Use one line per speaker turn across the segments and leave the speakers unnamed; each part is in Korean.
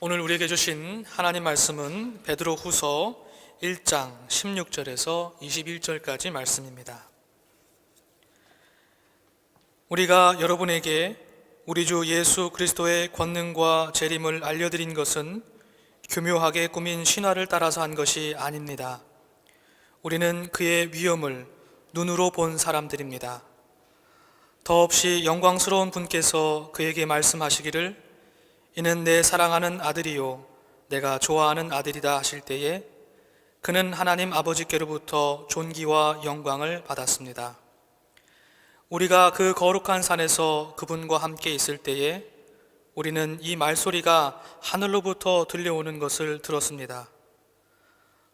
오늘 우리에게 주신 하나님 말씀은 베드로후서 1장 16절에서 21절까지 말씀입니다. 우리가 여러분에게 우리 주 예수 그리스도의 권능과 재림을 알려드린 것은 교묘하게 꾸민 신화를 따라서 한 것이 아닙니다. 우리는 그의 위엄을 눈으로 본 사람들입니다. 더없이 영광스러운 분께서 그에게 말씀하시기를 이는 내 사랑하는 아들이요 내가 좋아하는 아들이다 하실 때에 그는 하나님 아버지께로부터 존귀와 영광을 받았습니다. 우리가 그 거룩한 산에서 그분과 함께 있을 때에 우리는 이 말소리가 하늘로부터 들려오는 것을 들었습니다.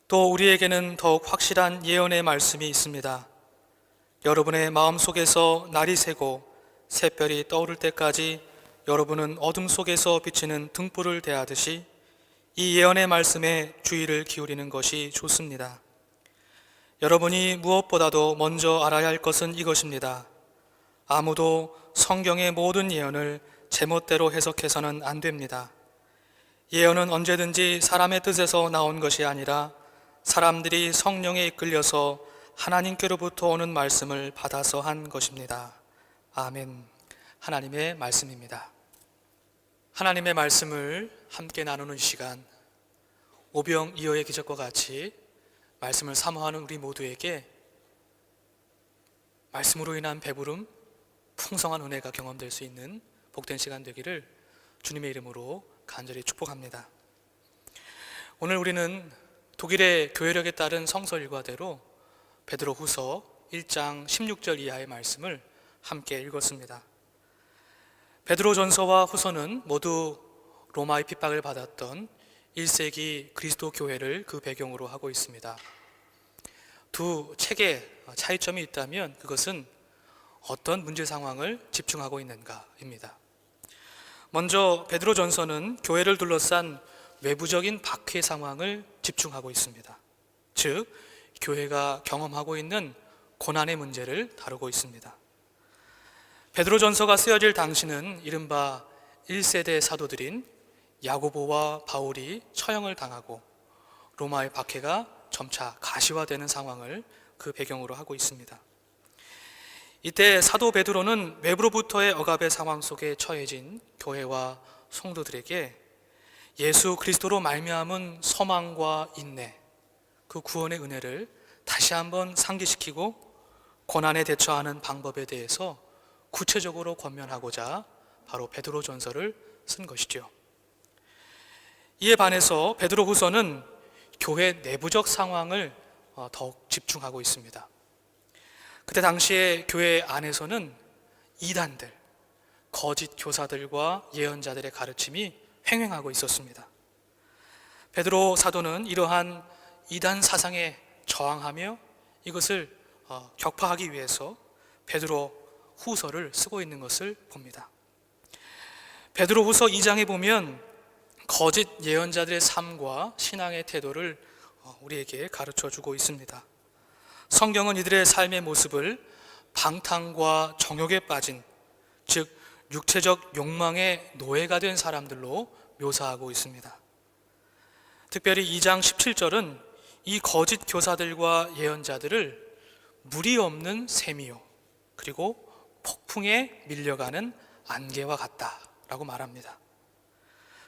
또 우리에게는 더욱 확실한 예언의 말씀이 있습니다. 여러분의 마음속에서 날이 새고 새별이 떠오를 때까지 여러분은 어둠 속에서 비치는 등불을 대하듯이 이 예언의 말씀에 주의를 기울이는 것이 좋습니다. 여러분이 무엇보다도 먼저 알아야 할 것은 이것입니다. 아무도 성경의 모든 예언을 제멋대로 해석해서는 안 됩니다. 예언은 언제든지 사람의 뜻에서 나온 것이 아니라 사람들이 성령에 이끌려서 하나님께로부터 오는 말씀을 받아서 한 것입니다. 아멘. 하나님의 말씀입니다. 하나님의 말씀을 함께 나누는 시간, 오병이어의 기적과 같이 말씀을 사모하는 우리 모두에게 말씀으로 인한 배부름, 풍성한 은혜가 경험될 수 있는 복된 시간 되기를 주님의 이름으로 간절히 축복합니다. 오늘 우리는 독일의 교회력에 따른 성서 일과대로 베드로후서 1장 16절 이하의 말씀을 함께 읽었습니다. 베드로전서와 후서는 모두 로마의 핍박을 받았던 1세기 그리스도 교회를 그 배경으로 하고 있습니다. 두 책의 차이점이 있다면 그것은 어떤 문제 상황을 집중하고 있는가입니다. 먼저 베드로전서는 교회를 둘러싼 외부적인 박해 상황을 집중하고 있습니다. 즉, 교회가 경험하고 있는 고난의 문제를 다루고 있습니다. 베드로전서가 쓰여질 당시는 이른바 1세대 사도들인 야고보와 바울이 처형을 당하고 로마의 박해가 점차 가시화되는 상황을 그 배경으로 하고 있습니다. 이때 사도 베드로는 외부로부터의 억압의 상황 속에 처해진 교회와 성도들에게 예수 그리스도로 말미암은 소망과 인내, 그 구원의 은혜를 다시 한번 상기시키고 고난에 대처하는 방법에 대해서 구체적으로 권면하고자 바로 베드로전서를 쓴 것이죠. 이에 반해서 베드로후서는 교회 내부적 상황을 더욱 집중하고 있습니다. 그때 당시에 교회 안에서는 이단들, 거짓 교사들과 예언자들의 가르침이 횡행하고 있었습니다. 베드로 사도는 이러한 이단 사상에 저항하며 이것을 격파하기 위해서 베드로 후서를 쓰고 있는 것을 봅니다. 베드로후서 2장에 보면 거짓 예언자들의 삶과 신앙의 태도를 우리에게 가르쳐주고 있습니다. 성경은 이들의 삶의 모습을 방탕과 정욕에 빠진, 즉 육체적 욕망의 노예가 된 사람들로 묘사하고 있습니다. 특별히 2장 17절은 이 거짓 교사들과 예언자들을 물이 없는 샘이요 그리고 폭풍에 밀려가는 안개와 같다라고 말합니다.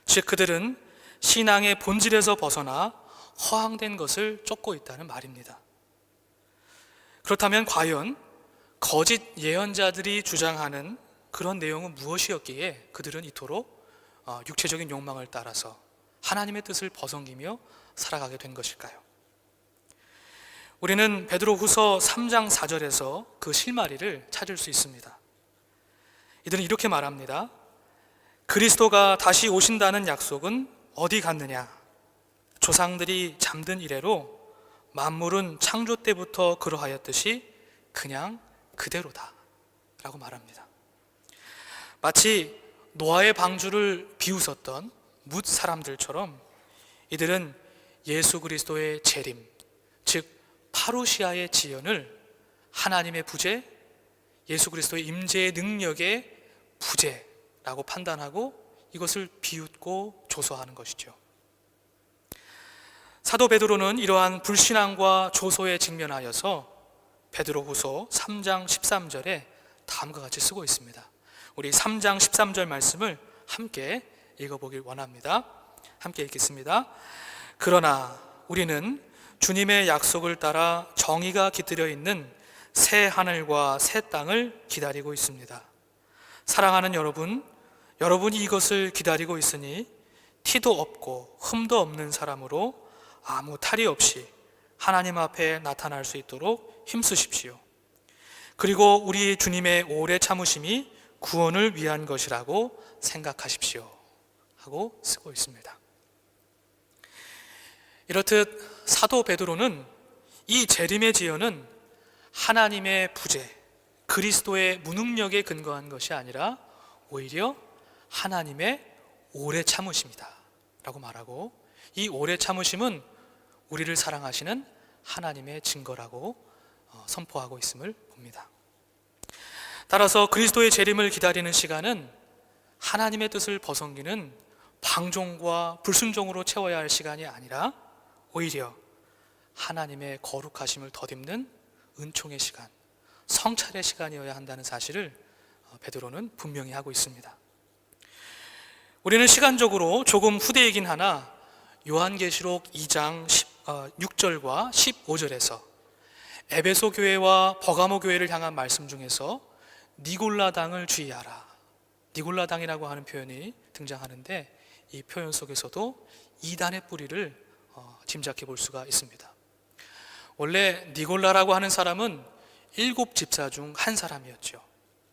즉 그들은 신앙의 본질에서 벗어나 허황된 것을 쫓고 있다는 말입니다. 그렇다면 과연 거짓 예언자들이 주장하는 그런 내용은 무엇이었기에 그들은 이토록 육체적인 욕망을 따라서 하나님의 뜻을 벗어기며 살아가게 된 것일까요? 우리는 베드로후서 3장 4절에서 그 실마리를 찾을 수 있습니다. 이들은 이렇게 말합니다. 그리스도가 다시 오신다는 약속은 어디 갔느냐? 조상들이 잠든 이래로 만물은 창조 때부터 그러하였듯이 그냥 그대로다 라고 말합니다. 마치 노아의 방주를 비웃었던 뭇 사람들처럼 이들은 예수 그리스도의 재림, 즉 파루시아의 지연을 하나님의 부재, 예수 그리스도의 임재의 능력의 부재라고 판단하고 이것을 비웃고 조소하는 것이죠. 사도 베드로는 이러한 불신앙과 조소에 직면하여서 베드로후서 3장 13절에 다음과 같이 쓰고 있습니다. 우리 3장 13절 말씀을 함께 읽어보길 원합니다. 함께 읽겠습니다. 그러나 우리는 주님의 약속을 따라 정의가 깃들여 있는 새 하늘과 새 땅을 기다리고 있습니다. 사랑하는 여러분, 여러분이 이것을 기다리고 있으니 티도 없고 흠도 없는 사람으로 아무 탈이 없이 하나님 앞에 나타날 수 있도록 힘쓰십시오. 그리고 우리 주님의 오래 참으심이 구원을 위한 것이라고 생각하십시오 하고 쓰고 있습니다. 이렇듯 사도 베드로는 이 재림의 지연은 하나님의 부재, 그리스도의 무능력에 근거한 것이 아니라 오히려 하나님의 오래 참으심이다 라고 말하고, 이 오래 참으심은 우리를 사랑하시는 하나님의 증거라고 선포하고 있음을 봅니다. 따라서 그리스도의 재림을 기다리는 시간은 하나님의 뜻을 벗어넘기는 방종과 불순종으로 채워야 할 시간이 아니라 오히려 하나님의 거룩하심을 덧입는 은총의 시간, 성찰의 시간이어야 한다는 사실을 베드로는 분명히 하고 있습니다. 우리는 시간적으로 조금 후대이긴 하나 요한계시록 2장 6절과 15절에서 에베소 교회와 버가모 교회를 향한 말씀 중에서 니골라당을 주의하라, 니골라당이라고 하는 표현이 등장하는데, 이 표현 속에서도 이단의 뿌리를 짐작해 볼 수가 있습니다. 원래 니골라라고 하는 사람은 7집사 중 한 사람이었죠.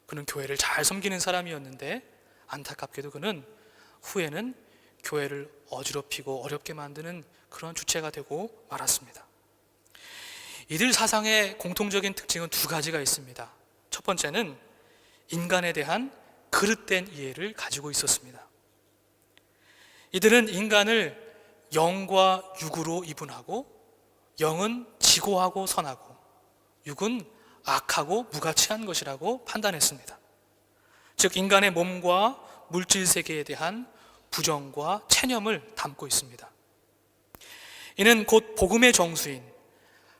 그는 교회를 잘 섬기는 사람이었는데 안타깝게도 그는 후에는 교회를 어지럽히고 어렵게 만드는 그런 주체가 되고 말았습니다. 이들 사상의 공통적인 특징은 두 가지가 있습니다. 첫 번째는 인간에 대한 그릇된 이해를 가지고 있었습니다. 이들은 인간을 영과 육으로 이분하고, 영은 지고하고 선하고 육은 악하고 무가치한 것이라고 판단했습니다. 즉 인간의 몸과 물질 세계에 대한 부정과 체념을 담고 있습니다. 이는 곧 복음의 정수인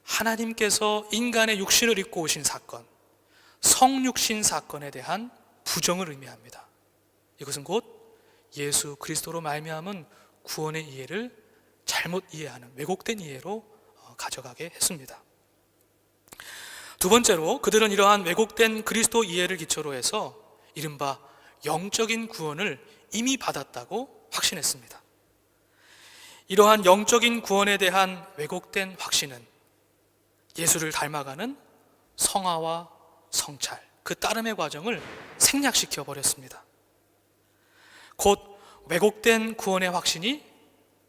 하나님께서 인간의 육신을 입고 오신 사건, 성육신 사건에 대한 부정을 의미합니다. 이것은 곧 예수 그리스도로 말미암은 구원의 이해를 잘못 이해하는 왜곡된 이해로 가져가게 했습니다. 두 번째로 그들은 이러한 왜곡된 그리스도 이해를 기초로 해서 이른바 영적인 구원을 이미 받았다고 확신했습니다. 이러한 영적인 구원에 대한 왜곡된 확신은 예수를 닮아가는 성화와 성찰, 그 따름의 과정을 생략시켜 버렸습니다. 곧 왜곡된 구원의 확신이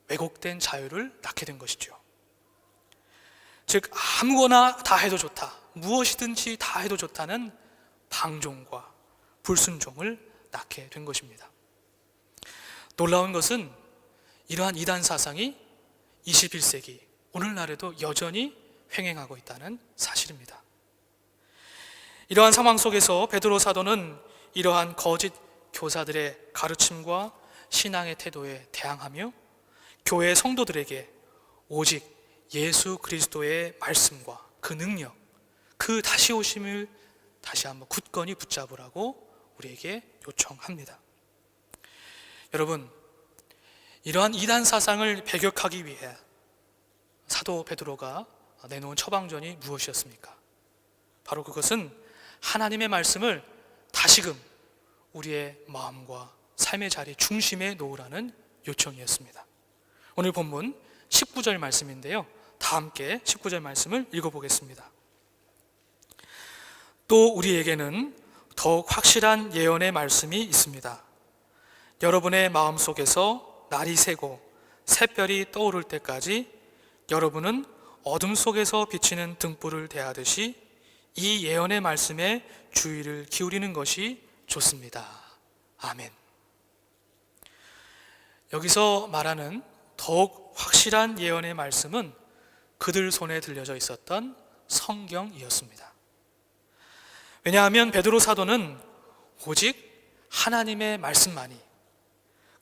왜곡된 자유를 낳게 된 것이죠. 즉 아무거나 다 해도 좋다, 무엇이든지 다 해도 좋다는 방종과 불순종을 낳게 된 것입니다. 놀라운 것은 이러한 이단 사상이 21세기 오늘날에도 여전히 횡행하고 있다는 사실입니다. 이러한 상황 속에서 베드로 사도는 이러한 거짓 교사들의 가르침과 신앙의 태도에 대항하며 교회 성도들에게 오직 예수 그리스도의 말씀과 그 능력, 그 다시 오심을 다시 한번 굳건히 붙잡으라고 우리에게 요청합니다. 여러분, 이러한 이단 사상을 배격하기 위해 사도 베드로가 내놓은 처방전이 무엇이었습니까? 바로 그것은 하나님의 말씀을 다시금 우리의 마음과 삶의 자리 중심에 놓으라는 요청이었습니다. 오늘 본문 19절 말씀인데요, 다 함께 19절 말씀을 읽어보겠습니다. 또 우리에게는 더욱 확실한 예언의 말씀이 있습니다. 여러분의 마음속에서 날이 새고 새별이 떠오를 때까지 여러분은 어둠 속에서 비치는 등불을 대하듯이 이 예언의 말씀에 주의를 기울이는 것이 좋습니다. 아멘. 여기서 말하는 더욱 확실한 예언의 말씀은 그들 손에 들려져 있었던 성경이었습니다. 왜냐하면 베드로 사도는 오직 하나님의 말씀만이,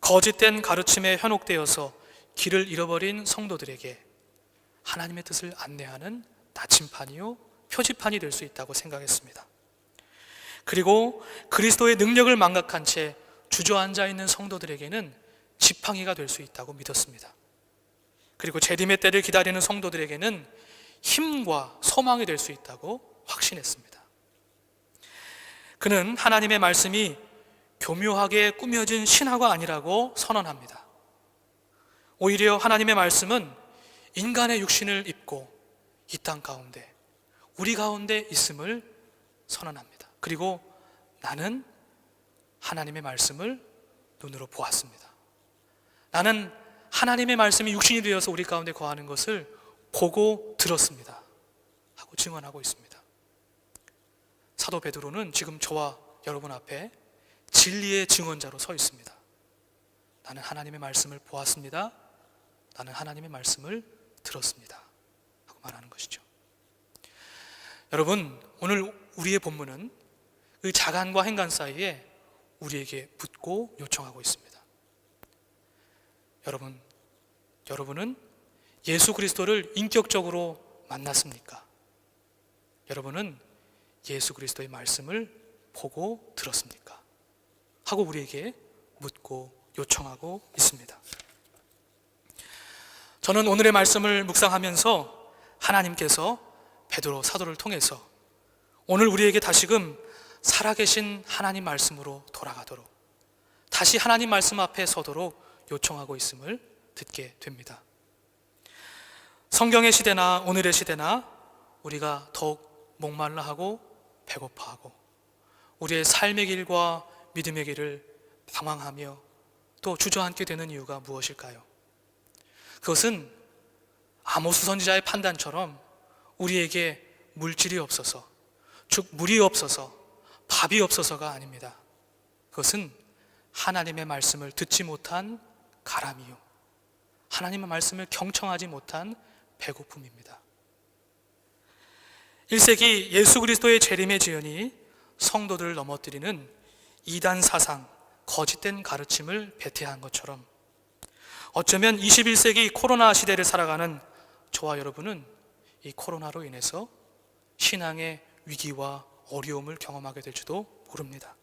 거짓된 가르침에 현혹되어서 길을 잃어버린 성도들에게 하나님의 뜻을 안내하는 나침판이요 표지판이 될 수 있다고 생각했습니다. 그리고 그리스도의 능력을 망각한 채 주저앉아 있는 성도들에게는 지팡이가 될 수 있다고 믿었습니다. 그리고 재림의 때를 기다리는 성도들에게는 힘과 소망이 될 수 있다고 확신했습니다. 그는 하나님의 말씀이 교묘하게 꾸며진 신화가 아니라고 선언합니다. 오히려 하나님의 말씀은 인간의 육신을 입고 이 땅 가운데, 우리 가운데 있음을 선언합니다. 그리고 나는 하나님의 말씀을 눈으로 보았습니다. 나는 하나님의 말씀이 육신이 되어서 우리 가운데 거하는 것을 보고 들었습니다 하고 증언하고 있습니다. 사도 베드로는 지금 저와 여러분 앞에 진리의 증언자로 서 있습니다. 나는 하나님의 말씀을 보았습니다. 나는 하나님의 말씀을 들었습니다 하고 말하는 것이죠. 여러분, 오늘 우리의 본문은 그 자간과 행간 사이에 우리에게 묻고 요청하고 있습니다. 여러분은 예수 그리스도를 인격적으로 만났습니까? 여러분은 예수 그리스도의 말씀을 보고 들었습니까? 하고 우리에게 묻고 요청하고 있습니다. 저는 오늘의 말씀을 묵상하면서 하나님께서 베드로 사도를 통해서 오늘 우리에게 다시금 살아계신 하나님 말씀으로 돌아가도록, 다시 하나님 말씀 앞에 서도록 요청하고 있음을 듣게 됩니다. 성경의 시대나 오늘의 시대나 우리가 더욱 목말라하고 배고파하고 우리의 삶의 길과 믿음의 길을 방황하며 또 주저앉게 되는 이유가 무엇일까요? 그것은 아모스 선지자의 판단처럼 우리에게 물질이 없어서, 즉 물이 없어서, 밥이 없어서가 아닙니다. 그것은 하나님의 말씀을 듣지 못한 가람이요, 하나님의 말씀을 경청하지 못한 배고픔입니다. 1세기 예수 그리스도의 재림의 지연이 성도들을 넘어뜨리는 이단 사상, 거짓된 가르침을 배태한 것처럼 어쩌면 21세기 코로나 시대를 살아가는 저와 여러분은 이 코로나로 인해서 신앙의 위기와 어려움을 경험하게 될지도 모릅니다.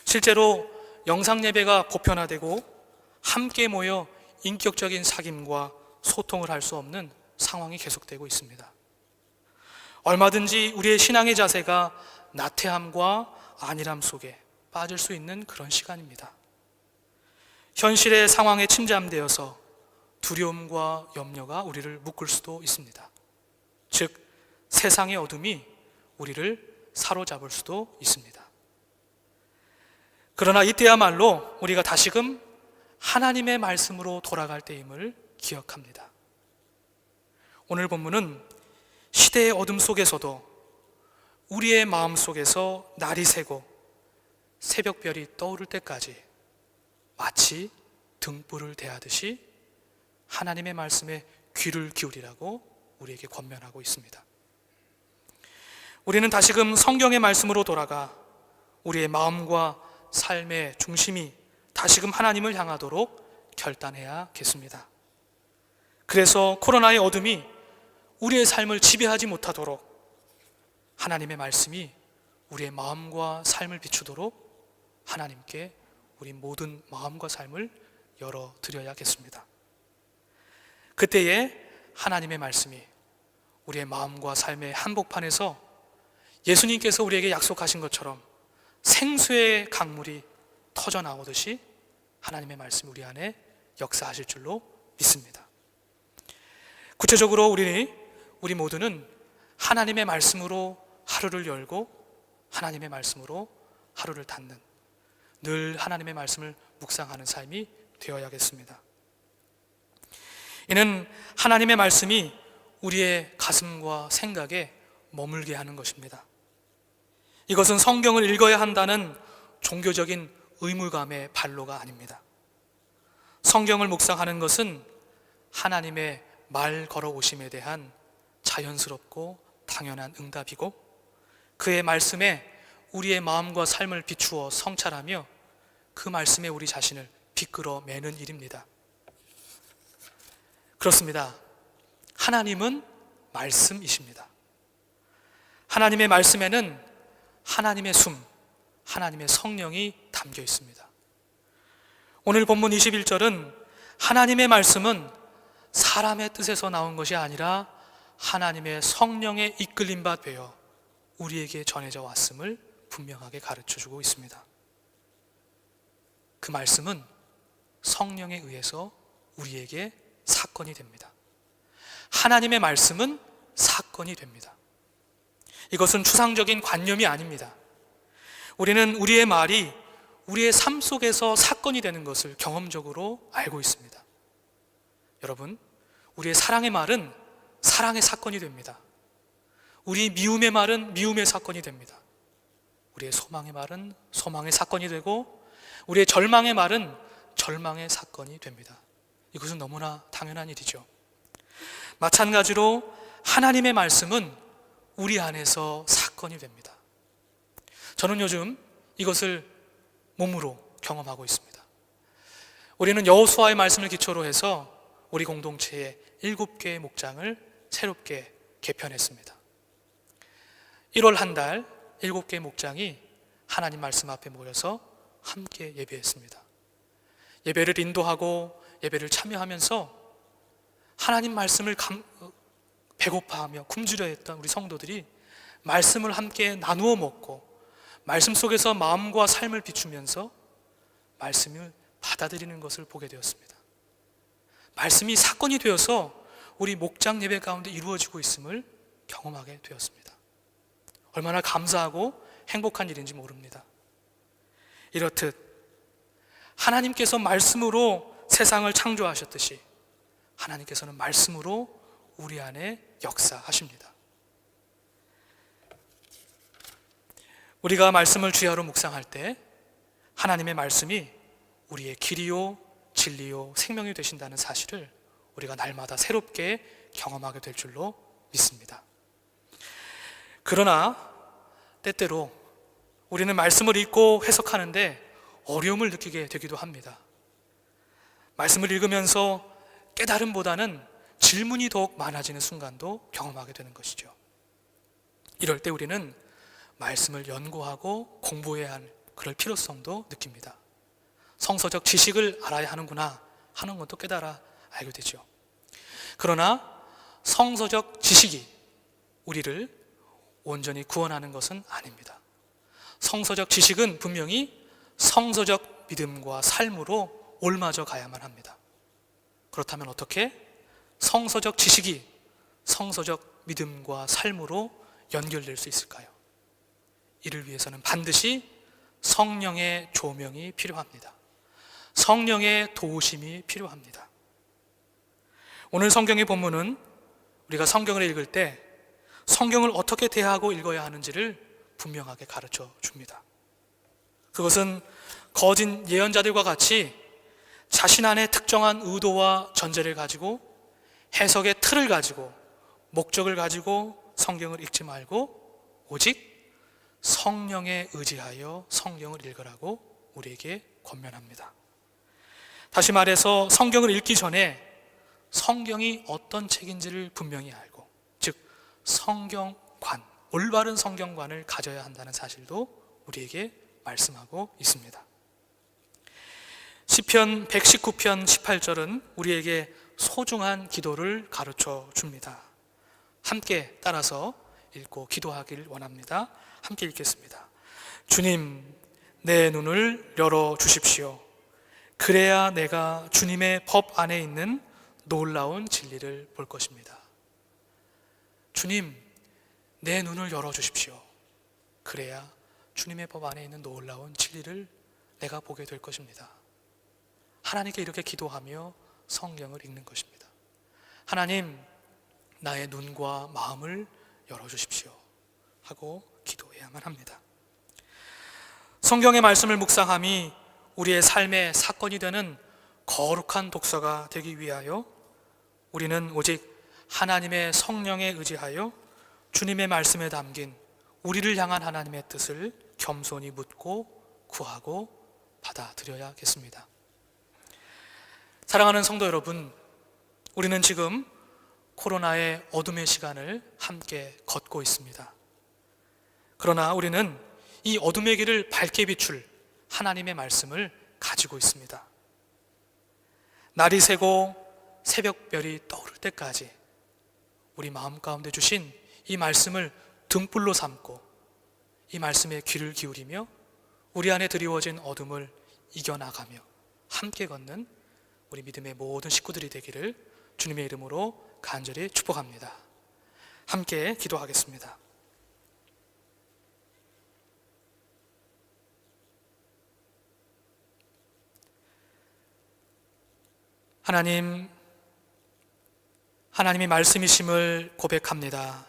실제로 영상 예배가 보편화되고 함께 모여 인격적인 사귐과 소통을 할 수 없는 상황이 계속되고 있습니다. 얼마든지 우리의 신앙의 자세가 나태함과 안일함 속에 빠질 수 있는 그런 시간입니다. 현실의 상황에 침잠되어서 두려움과 염려가 우리를 묶을 수도 있습니다. 즉, 세상의 어둠이 우리를 사로잡을 수도 있습니다. 그러나 이때야말로 우리가 다시금 하나님의 말씀으로 돌아갈 때임을 기억합니다. 오늘 본문은 시대의 어둠 속에서도 우리의 마음 속에서 날이 새고 새벽별이 떠오를 때까지 마치 등불을 대하듯이 하나님의 말씀에 귀를 기울이라고 우리에게 권면하고 있습니다. 우리는 다시금 성경의 말씀으로 돌아가 우리의 마음과 삶의 중심이 다시금 하나님을 향하도록 결단해야겠습니다. 그래서 코로나의 어둠이 우리의 삶을 지배하지 못하도록 하나님의 말씀이 우리의 마음과 삶을 비추도록 하나님께 우리 모든 마음과 삶을 열어드려야겠습니다. 그때에 하나님의 말씀이 우리의 마음과 삶의 한복판에서 예수님께서 우리에게 약속하신 것처럼 생수의 강물이 터져 나오듯이 하나님의 말씀이 우리 안에 역사하실 줄로 믿습니다. 구체적으로 우리 모두는 하나님의 말씀으로 하루를 열고 하나님의 말씀으로 하루를 닫는, 늘 하나님의 말씀을 묵상하는 삶이 되어야겠습니다. 이는 하나님의 말씀이 우리의 가슴과 생각에 머물게 하는 것입니다. 이것은 성경을 읽어야 한다는 종교적인 의무감의 발로가 아닙니다. 성경을 묵상하는 것은 하나님의 말 걸어오심에 대한 자연스럽고 당연한 응답이고, 그의 말씀에 우리의 마음과 삶을 비추어 성찰하며 그 말씀에 우리 자신을 비끌어 매는 일입니다. 그렇습니다. 하나님은 말씀이십니다. 하나님의 말씀에는 하나님의 숨, 하나님의 성령이 담겨 있습니다. 오늘 본문 21절은 하나님의 말씀은 사람의 뜻에서 나온 것이 아니라 하나님의 성령에 이끌림 바 되어 우리에게 전해져 왔음을 분명하게 가르쳐주고 있습니다. 그 말씀은 성령에 의해서 우리에게 사건이 됩니다. 하나님의 말씀은 사건이 됩니다. 이것은 추상적인 관념이 아닙니다. 우리는 우리의 말이 우리의 삶 속에서 사건이 되는 것을 경험적으로 알고 있습니다. 여러분, 우리의 사랑의 말은 사랑의 사건이 됩니다. 우리 미움의 말은 미움의 사건이 됩니다. 우리의 소망의 말은 소망의 사건이 되고 우리의 절망의 말은 절망의 사건이 됩니다. 이것은 너무나 당연한 일이죠. 마찬가지로 하나님의 말씀은 우리 안에서 사건이 됩니다. 저는 요즘 이것을 몸으로 경험하고 있습니다. 우리는 여호수아의 말씀을 기초로 해서 우리 공동체의 7개의 목장을 새롭게 개편했습니다. 1월 한 달 7개의 목장이 하나님 말씀 앞에 모여서 함께 예배했습니다. 예배를 인도하고 예배를 참여하면서 하나님 말씀을 배고파하며 굶주려 했던 우리 성도들이 말씀을 함께 나누어 먹고 말씀 속에서 마음과 삶을 비추면서 말씀을 받아들이는 것을 보게 되었습니다. 말씀이 사건이 되어서 우리 목장 예배 가운데 이루어지고 있음을 경험하게 되었습니다. 얼마나 감사하고 행복한 일인지 모릅니다. 이렇듯 하나님께서 말씀으로 세상을 창조하셨듯이 하나님께서는 말씀으로 우리 안에 역사하십니다. 우리가 말씀을 주야로 묵상할 때 하나님의 말씀이 우리의 길이요 진리요 생명이 되신다는 사실을 우리가 날마다 새롭게 경험하게 될 줄로 믿습니다. 그러나 때때로 우리는 말씀을 읽고 해석하는데 어려움을 느끼게 되기도 합니다. 말씀을 읽으면서 깨달음보다는 질문이 더욱 많아지는 순간도 경험하게 되는 것이죠. 이럴 때 우리는 말씀을 연구하고 공부해야 할 그럴 필요성도 느낍니다. 성서적 지식을 알아야 하는구나 하는 것도 깨달아 알게 되죠. 그러나 성서적 지식이 우리를 온전히 구원하는 것은 아닙니다. 성서적 지식은 분명히 성서적 믿음과 삶으로 옮아져 가야만 합니다. 그렇다면 어떻게 성서적 지식이 성서적 믿음과 삶으로 연결될 수 있을까요? 이를 위해서는 반드시 성령의 조명이 필요합니다. 성령의 도우심이 필요합니다. 오늘 성경의 본문은 우리가 성경을 읽을 때 성경을 어떻게 대하고 읽어야 하는지를 분명하게 가르쳐 줍니다. 그것은 거짓 예언자들과 같이 자신 안에 특정한 의도와 전제를 가지고 해석의 틀을 가지고 목적을 가지고 성경을 읽지 말고 오직 성령에 의지하여 성경을 읽으라고 우리에게 권면합니다. 다시 말해서 성경을 읽기 전에 성경이 어떤 책인지를 분명히 알고, 즉 성경관, 올바른 성경관을 가져야 한다는 사실도 우리에게 말씀하고 있습니다. 시편 119편 18절은 우리에게 소중한 기도를 가르쳐 줍니다. 함께 따라서 읽고 기도하길 원합니다. 함께 읽겠습니다. 주님, 내 눈을 열어 주십시오. 그래야 내가 주님의 법 안에 있는 놀라운 진리를 볼 것입니다. 주님, 내 눈을 열어 주십시오. 그래야 주님의 법 안에 있는 놀라운 진리를 내가 보게 될 것입니다. 하나님께 이렇게 기도하며 성경을 읽는 것입니다. 하나님, 나의 눈과 마음을 열어주십시오 하고 기도해야만 합니다. 성경의 말씀을 묵상함이 우리의 삶의 사건이 되는 거룩한 독서가 되기 위하여 우리는 오직 하나님의 성령에 의지하여 주님의 말씀에 담긴 우리를 향한 하나님의 뜻을 겸손히 묻고 구하고 받아들여야겠습니다. 사랑하는 성도 여러분, 우리는 지금 코로나의 어둠의 시간을 함께 걷고 있습니다. 그러나 우리는 이 어둠의 길을 밝게 비출 하나님의 말씀을 가지고 있습니다. 날이 새고 새벽별이 떠오를 때까지 우리 마음 가운데 주신 이 말씀을 등불로 삼고 이 말씀에 귀를 기울이며 우리 안에 드리워진 어둠을 이겨나가며 함께 걷는 우리 믿음의 모든 식구들이 되기를 주님의 이름으로 간절히 축복합니다. 함께 기도하겠습니다. 하나님, 하나님의 말씀이심을 고백합니다.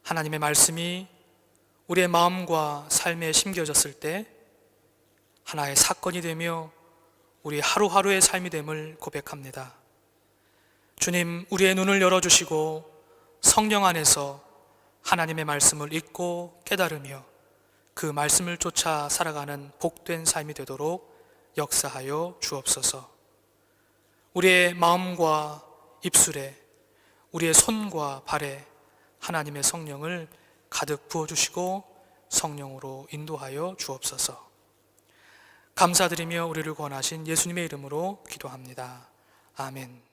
하나님의 말씀이 우리의 마음과 삶에 심겨졌을 때 하나의 사건이 되며 우리 하루하루의 삶이 됨을 고백합니다. 주님, 우리의 눈을 열어주시고 성령 안에서 하나님의 말씀을 읽고 깨달으며 그 말씀을 쫓아 살아가는 복된 삶이 되도록 역사하여 주옵소서. 우리의 마음과 입술에, 우리의 손과 발에 하나님의 성령을 가득 부어주시고 성령으로 인도하여 주옵소서. 감사드리며 우리를 구원하신 예수님의 이름으로 기도합니다. 아멘.